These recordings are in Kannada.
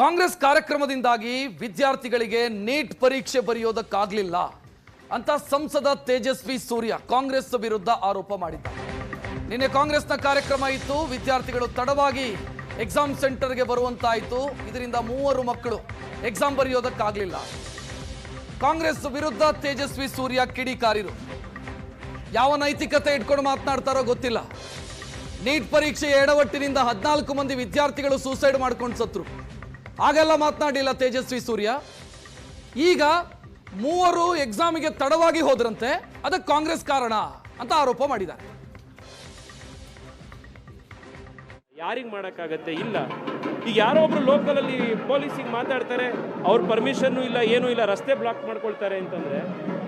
ಕಾಂಗ್ರೆಸ್ ಕಾರ್ಯಕ್ರಮದಿಂದಾಗಿ ವಿದ್ಯಾರ್ಥಿಗಳಿಗೆ ನೀಟ್ ಪರೀಕ್ಷೆ ಬರೆಯೋದಕ್ಕಾಗಲಿಲ್ಲ ಅಂತ ಸಂಸದ ತೇಜಸ್ವಿ ಸೂರ್ಯ ಕಾಂಗ್ರೆಸ್ ವಿರುದ್ಧ ಆರೋಪ ಮಾಡಿದ್ದಾರೆ. ನಿನ್ನೆ ಕಾಂಗ್ರೆಸ್ನ ಕಾರ್ಯಕ್ರಮ ಇತ್ತು, ವಿದ್ಯಾರ್ಥಿಗಳು ತಡವಾಗಿ ಎಕ್ಸಾಮ್ ಸೆಂಟರ್ಗೆ ಬರುವಂತಾಯಿತು. ಇದರಿಂದ 3 ಮಕ್ಕಳು ಎಕ್ಸಾಮ್ ಬರೆಯೋದಕ್ಕಾಗಲಿಲ್ಲ. ಕಾಂಗ್ರೆಸ್ ವಿರುದ್ಧ ತೇಜಸ್ವಿ ಸೂರ್ಯ ಕಿಡಿಕಾರಿರು. ಯಾವ ನೈತಿಕತೆ ಇಟ್ಕೊಂಡು ಮಾತನಾಡ್ತಾರೋ ಗೊತ್ತಿಲ್ಲ. ನೀಟ್ ಪರೀಕ್ಷೆ ಎಡವಟ್ಟಿನಿಂದ 14 ಮಂದಿ ವಿದ್ಯಾರ್ಥಿಗಳು ಸೂಸೈಡ್ ಮಾಡ್ಕೊಂಡು ಸತ್ರು. ಹಾಗೆಲ್ಲ ಮಾತನಾಡಿಲ್ಲ ತೇಜಸ್ವಿ ಸೂರ್ಯ. ಈಗ 3 ಎಕ್ಸಾಮಿಗೆ ತಡವಾಗಿ ಹೋದ್ರಂತೆ, ಅದಕ್ಕೆ ಕಾಂಗ್ರೆಸ್ ಕಾರಣ ಅಂತ ಆರೋಪ ಮಾಡಿದ್ದಾರೆ. ಯಾರಿಗೆ ಮಾಡೋಕ್ಕಾಗತ್ತೆ? ಇಲ್ಲ. ಈಗ ಯಾರೋ ಒಬ್ರು ಲೋಕಲ್ ಅಲ್ಲಿ ಪೊಲೀಸಿಗೆ ಮಾತಾಡ್ತಾರೆ, ಅವ್ರ ಪರ್ಮಿಷನ್ ಇಲ್ಲ, ಏನೂ ಇಲ್ಲ, ರಸ್ತೆ ಬ್ಲಾಕ್ ಮಾಡ್ಕೊಳ್ತಾರೆ ಅಂತಂದ್ರೆ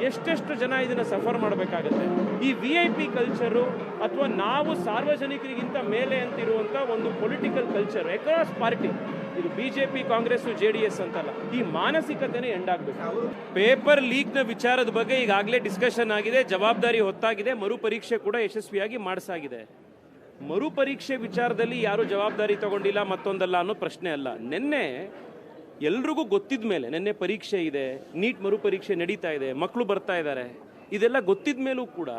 ಎಷ್ಟೆಷ್ಟು ಜನ ಇದನ್ನ ಸಫರ್ ಮಾಡಬೇಕಾಗತ್ತೆ. ಈ VIP ಕಲ್ಚರು ಅಥವಾ ನಾವು ಸಾರ್ವಜನಿಕರಿಗಿಂತ ಮೇಲೆ ಅಂತಿರುವಂತ ಒಂದು ಪೊಲಿಟಿಕಲ್ ಕಲ್ಚರ್ ಅಕ್ರಾಸ್ ಪಾರ್ಟಿ, ಇದು BJP, ಕಾಂಗ್ರೆಸ್, JDS ಅಂತಲ್ಲ, ಈ ಮಾನಸಿಕತೆನೇ ಎಂಡ್ ಆಗ್ಬೇಕು. ಪೇಪರ್ ಲೀಕ್ ನ ವಿಚಾರದ ಬಗ್ಗೆ ಈಗಾಗಲೇ ಡಿಸ್ಕಷನ್ ಆಗಿದೆ, ಜವಾಬ್ದಾರಿ ಹೊತ್ತಾಗಿದೆ, ಮರುಪರೀಕ್ಷೆ ಕೂಡ ಯಶಸ್ವಿಯಾಗಿ ಮಾಡಿಸಾಗಿದೆ. ಮರುಪರೀಕ್ಷೆ ವಿಚಾರದಲ್ಲಿ ಯಾರು ಜವಾಬ್ದಾರಿ ತಗೊಂಡಿಲ್ಲ ಮತ್ತೊಂದಲ್ಲ ಅನ್ನೋ ಪ್ರಶ್ನೆ ಅಲ್ಲ. ನಿನ್ನೆ ಎಲ್ರಿಗೂ ಗೊತ್ತಿದ ಮೇಲೆ, ನಿನ್ನೆ ಪರೀಕ್ಷೆ ಇದೆ, ನೀಟ್ ಮರುಪರೀಕ್ಷೆ ನಡೀತಾ ಇದೆ, ಮಕ್ಕಳು ಬರ್ತಾ ಇದ್ದಾರೆ, ಇದೆಲ್ಲ ಗೊತ್ತಿದ ಮೇಲೂ ಕೂಡ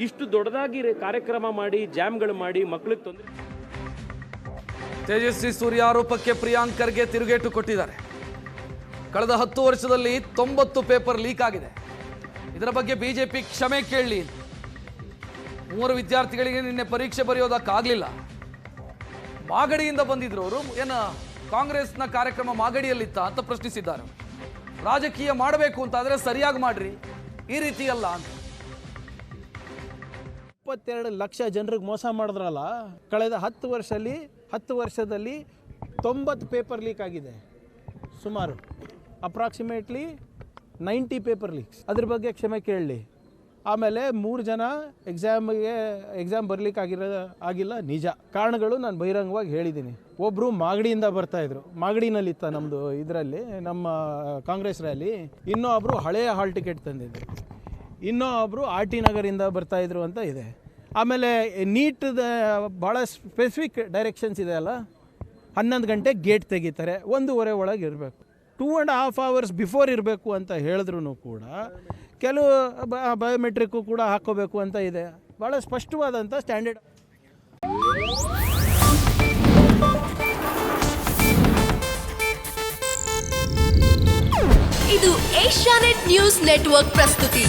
ಇಷ್ಟು ದೊಡ್ಡದಾಗಿ ಕಾರ್ಯಕ್ರಮ ಮಾಡಿ, ಜಾಮ್ಗಳು ಮಾಡಿ ಮಕ್ಕಳಿಗೆ ತೊಂದರೆ. ತೇಜಸ್ವಿ ಸೂರ್ಯ ಆರೋಪಕ್ಕೆ ಪ್ರಿಯಾಂಕ್ ಖರ್ಗೆ ತಿರುಗೇಟು ಕೊಟ್ಟಿದ್ದಾರೆ. ಕಳೆದ 10 ವರ್ಷದಲ್ಲಿ 90 ಪೇಪರ್ ಲೀಕ್ ಆಗಿದೆ. ಇದರ ಬಗ್ಗೆ BJP ಕ್ಷಮೆ ಕೇಳಲಿ. 3 ವಿದ್ಯಾರ್ಥಿಗಳಿಗೆ ನಿನ್ನೆ ಪರೀಕ್ಷೆ ಬರೆಯೋದಕ್ಕಾಗಲಿಲ್ಲ. ಮಾಗಡಿಯಿಂದ ಬಂದಿದ್ರು ಅವರು. ಏನು ಕಾಂಗ್ರೆಸ್ನ ಕಾರ್ಯಕ್ರಮ ಮಾಗಡಿಯಲ್ಲಿತ್ತ ಅಂತ ಪ್ರಶ್ನಿಸಿದ್ದಾರೆ. ರಾಜಕೀಯ ಮಾಡಬೇಕು ಅಂತ ಆದರೆ ಸರಿಯಾಗಿ ಮಾಡ್ರಿ, ಈ ರೀತಿ ಅಲ್ಲ ಅಂತ. 22 ಲಕ್ಷ ಜನರಿಗೆ ಮೋಸ ಮಾಡಿದ್ರಲ್ಲ. ಕಳೆದ 10 ವರ್ಷದಲ್ಲಿ 90 ಪೇಪರ್ ಲೀಕ್ ಆಗಿದೆ. ಸುಮಾರು ಅಪ್ರಾಕ್ಸಿಮೇಟ್ಲಿ 90 ಪೇಪರ್ ಲೀಕ್ಸ್. ಅದ್ರ ಬಗ್ಗೆ ಕ್ಷಮೆ ಕೇಳಲಿ. ಆಮೇಲೆ 3 ಜನ ಎಕ್ಸಾಮ್ ಬರಲಿಕ್ಕೆ ಆಗಿಲ್ಲ, ನಿಜ. ಕಾರಣಗಳು ನಾನು ಬಹಿರಂಗವಾಗಿ ಹೇಳಿದ್ದೀನಿ. ಒಬ್ಬರು ಮಾಗಡಿಯಿಂದ ಬರ್ತಾಯಿದ್ರು, ಮಾಗಡಿನಲ್ಲಿತ್ತ ನಮ್ಮದು ಇದರಲ್ಲಿ ನಮ್ಮ ಕಾಂಗ್ರೆಸ್ ರ್ಯಾಲಿ. ಇನ್ನೊಬ್ಬರು ಹಳೆಯ ಹಾಲ್ ಟಿಕೆಟ್ ತಂದಿದ್ರು, ಇನ್ನೊಬ್ಬರು RT ನಗರಿಂದ ಬರ್ತಾಯಿದ್ರು ಅಂತ ಇದೆ. ಆಮೇಲೆ ನೀಟ್ದ ಭಾಳ ಸ್ಪೆಸಿಫಿಕ್ ಡೈರೆಕ್ಷನ್ಸ್ ಇದೆ ಅಲ್ಲ, 11 ಗಂಟೆ ಗೇಟ್ ತೆಗಿತಾರೆ, 1:30 ಒಳಗೆ ಇರಬೇಕು, 2.5 hours ಬಿಫೋರ್ ಇರಬೇಕು ಅಂತ ಹೇಳಿದ್ರು ಕೂಡ ಕೆಲವು ಬಯೋಮೆಟ್ರಿಕ್ಕು ಕೂಡ ಹಾಕ್ಕೋಬೇಕು ಅಂತ ಇದೆ. ಭಾಳ ಸ್ಪಷ್ಟವಾದಂಥ ಸ್ಟ್ಯಾಂಡರ್ಡ್. ಇದು ಏಷ್ಯಾನೆಟ್ ನ್ಯೂಸ್ ನೆಟ್ವರ್ಕ್ ಪ್ರಸ್ತುತಿ.